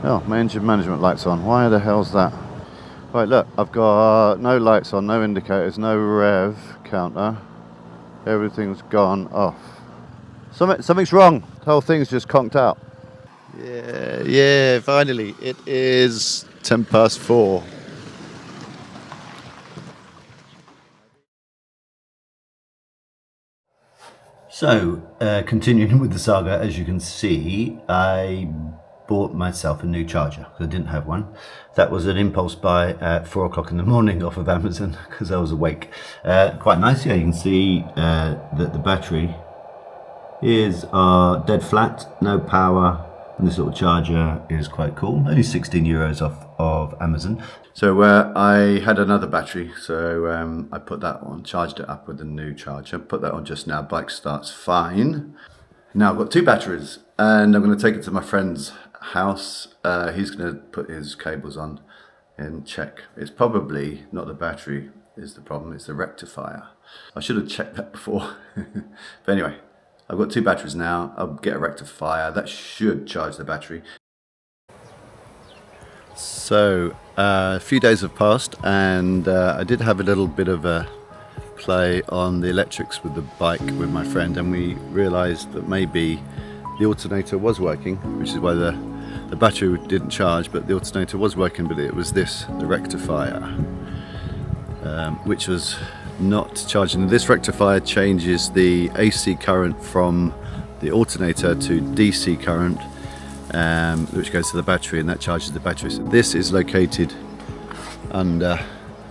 Oh, my engine management light's on. Why the hell's that? Right, look, I've got no lights on, no indicators, no rev counter. Everything's gone off. Something's wrong. The whole thing's just conked out. Yeah, finally. It is 4:10. So, continuing with the saga, as you can see, I bought myself a new charger because I didn't have one. That was an impulse buy at 4 o'clock in the morning off of Amazon because I was awake. Quite nice, yeah, you can see that the battery is dead flat, no power, and this little charger is quite cool. Only 16 euros off of Amazon. So I had another battery, so I put that on, charged it up with a new charger, put that on just now. Bike starts fine. Now I've got two batteries, and I'm going to take it to my friend's house. He's going to put his cables on and check. It's probably not the battery is the problem, it's the rectifier. I should have checked that before. But anyway, I've got two batteries now. I'll get a rectifier. That should charge the battery. So a few days have passed, and I did have a little bit of a play on the electrics with the bike with my friend, and we realized that maybe the alternator was working, which is why the battery didn't charge, but the alternator was working, but it was the rectifier, which was not charging. This rectifier changes the AC current from the alternator to DC current, which goes to the battery, and that charges the battery. So this is located under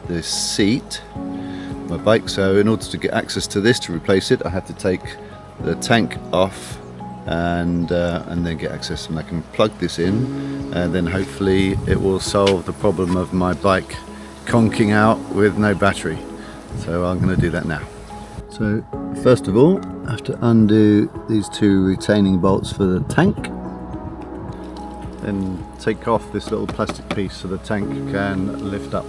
the seat of my bike. So in order to get access to this, to replace it, I have to take the tank off and then get access, and I can plug this in, and then hopefully it will solve the problem of my bike conking out with no battery. So I'm going to do that now. So first of all, I have to undo these two retaining bolts for the tank, then take off this little plastic piece so the tank can lift up.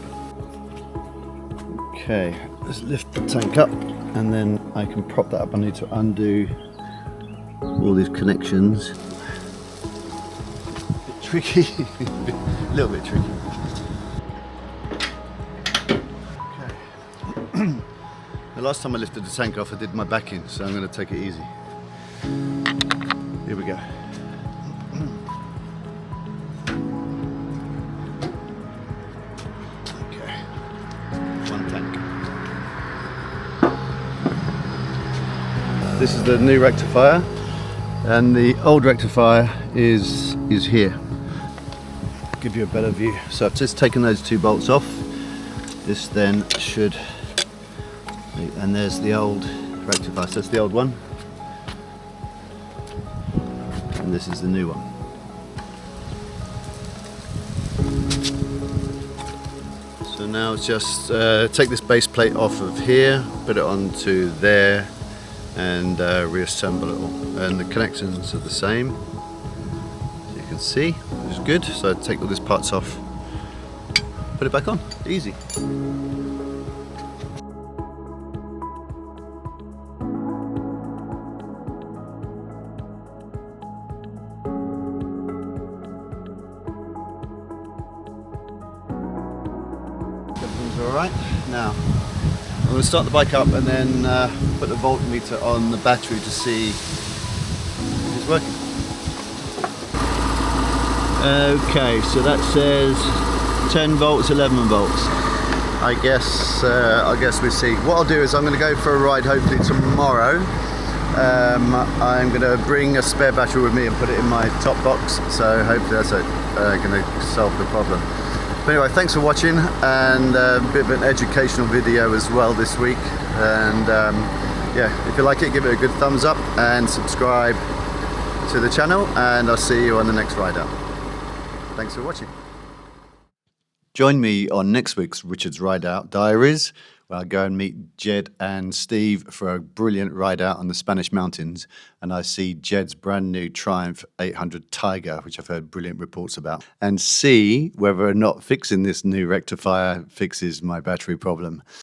Okay, let's lift the tank up, and then I can prop that up. I need to undo all these connections. A bit tricky, a little bit tricky. Okay. The last time I lifted the tank off, I did my back in, so I'm going to take it easy. Here we go. Okay, one tank. This is the new rectifier, and the old rectifier is here. I'll give you a better view. So I've just taken those two bolts off. This then should, and there's the old rectifier. So that's the old one, and this is the new one. So now it's just take this base plate off of here, put it onto there, and reassemble it all. And the connections are the same, as you can see, which is good. So I take all these parts off, put it back on, easy. Everything's all right. Now I'm going to start the bike up and then put the voltmeter on the battery to see if it's working. Okay, so that says 10 volts, 11 volts. I guess we see. What I'll do is I'm going to go for a ride hopefully tomorrow. I'm going to bring a spare battery with me and put it in my top box, so hopefully that's going to solve the problem. But anyway, thanks for watching, and a bit of an educational video as well this week. And yeah, if you like it, give it a good thumbs up and subscribe to the channel, and I'll see you on the next ride out. Thanks for watching. Join me on next week's Richard's Ride Out Diaries, where I go and meet Jed and Steve for a brilliant ride out on the Spanish mountains, and I see Jed's brand new Triumph 800 Tiger, which I've heard brilliant reports about, and see whether or not fixing this new rectifier fixes my battery problem.